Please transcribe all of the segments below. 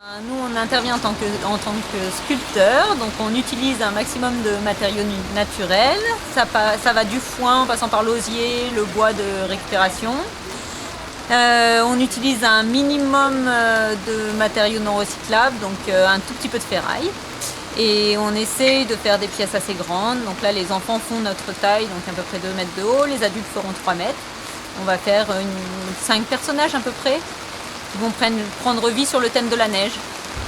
Nous, on intervient en tant que sculpteur, donc on utilise un maximum de matériaux naturels. Ça va du foin en passant par l'osier, le bois de récupération. On utilise un minimum de matériaux non recyclables, donc un tout petit peu de ferraille. Et on essaye de faire des pièces assez grandes. Donc là, les enfants font notre taille, donc à peu près 2 mètres de haut. Les adultes feront 3 mètres. On va faire 5 personnages à peu près, qui vont prendre vie sur le thème de la neige,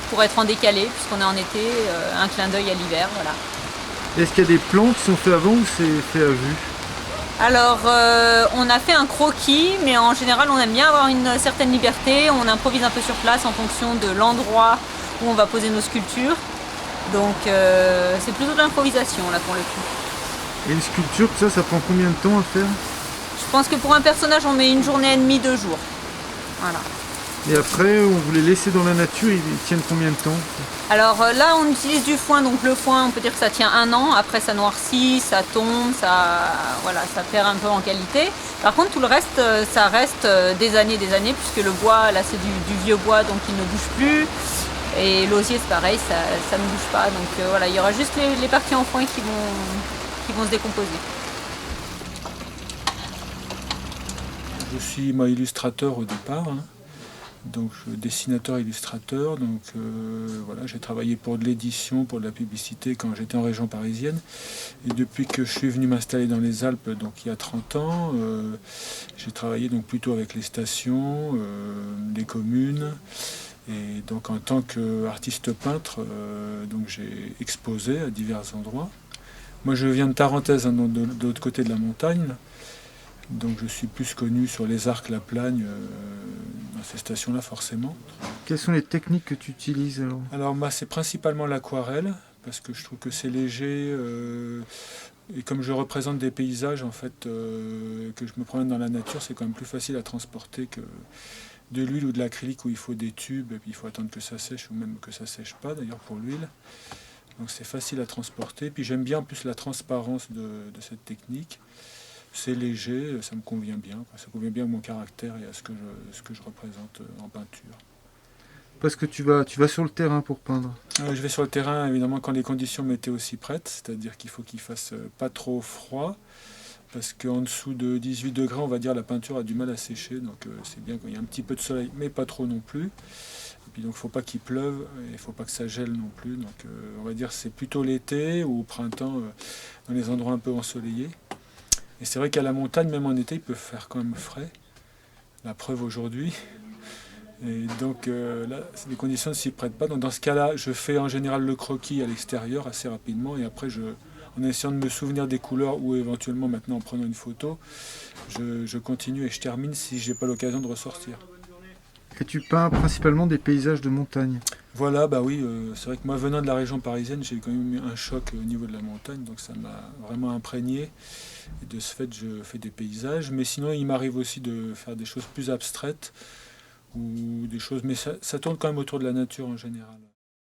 pour être en décalé, puisqu'on est en été, un clin d'œil à l'hiver, voilà. Est-ce qu'il y a des plans qui sont faits avant ou c'est fait à vue? Alors, on a fait un croquis, mais en général, on aime bien avoir une certaine liberté. On improvise un peu sur place en fonction de l'endroit où on va poser nos sculptures. Donc, c'est plutôt de l'improvisation, là, pour le coup. Et une sculpture, ça prend combien de temps à faire? Je pense que pour un personnage, on met 1 journée et demie, 2 jours. Voilà. Et après, on vous les laisser dans la nature, ils tiennent combien de temps? Alors là, on utilise du foin, donc le foin, on peut dire que ça tient 1 an. Après, ça noircit, ça tombe, voilà, ça perd un peu en qualité. Par contre, tout le reste, ça reste des années, puisque le bois, là, c'est du vieux bois, donc il ne bouge plus. Et l'osier, c'est pareil, ça ne bouge pas. Donc voilà, il y aura juste les parties en foin qui vont se décomposer. Je suis moi illustrateur au départ, hein. Donc dessinateur illustrateur, donc voilà, j'ai travaillé pour de l'édition, pour de la publicité quand j'étais en région parisienne. Et depuis que je suis venu m'installer dans les Alpes, donc il y a 30 ans, j'ai travaillé donc plutôt avec les stations, les communes. Et donc en tant qu'artiste peintre, donc j'ai exposé à divers endroits. Moi je viens de Tarentaise, hein, de l'autre côté de la montagne. Donc je suis plus connu sur les Arcs, la Plagne, dans ces stations-là forcément. Quelles sont les techniques que tu utilises alors? Alors moi c'est principalement l'aquarelle, parce que je trouve que c'est léger, et comme je représente des paysages en fait, que je me promène dans la nature, c'est quand même plus facile à transporter que de l'huile ou de l'acrylique où il faut des tubes, et puis il faut attendre que ça sèche, ou même que ça sèche pas d'ailleurs pour l'huile. Donc c'est facile à transporter, puis j'aime bien en plus la transparence de cette technique. C'est léger, ça me convient bien. Ça convient bien à mon caractère et à ce que je représente en peinture. Parce que tu vas sur le terrain pour peindre. Je vais sur le terrain évidemment quand les conditions météo s'y prêtent, c'est-à-dire qu'il faut qu'il fasse pas trop froid, parce qu'en dessous de 18 degrés, on va dire, la peinture a du mal à sécher, donc c'est bien quand il y a un petit peu de soleil, mais pas trop non plus. Et puis donc il ne faut pas qu'il pleuve, et il ne faut pas que ça gèle non plus, donc on va dire c'est plutôt l'été ou au printemps, dans les endroits un peu ensoleillés. Et c'est vrai qu'à la montagne, même en été, il peut faire quand même frais. La preuve aujourd'hui. Et donc là, les conditions ne s'y prêtent pas. Donc dans ce cas-là, je fais en général le croquis à l'extérieur assez rapidement. Et après, en essayant de me souvenir des couleurs ou éventuellement maintenant en prenant une photo, je continue et je termine si je n'ai pas l'occasion de ressortir. Et tu peins principalement des paysages de montagne. Voilà, bah oui, c'est vrai que moi venant de la région parisienne, j'ai quand même eu un choc au niveau de la montagne, donc ça m'a vraiment imprégné. Et de ce fait, je fais des paysages, mais sinon il m'arrive aussi de faire des choses plus abstraites, ou des choses, mais ça tourne quand même autour de la nature en général.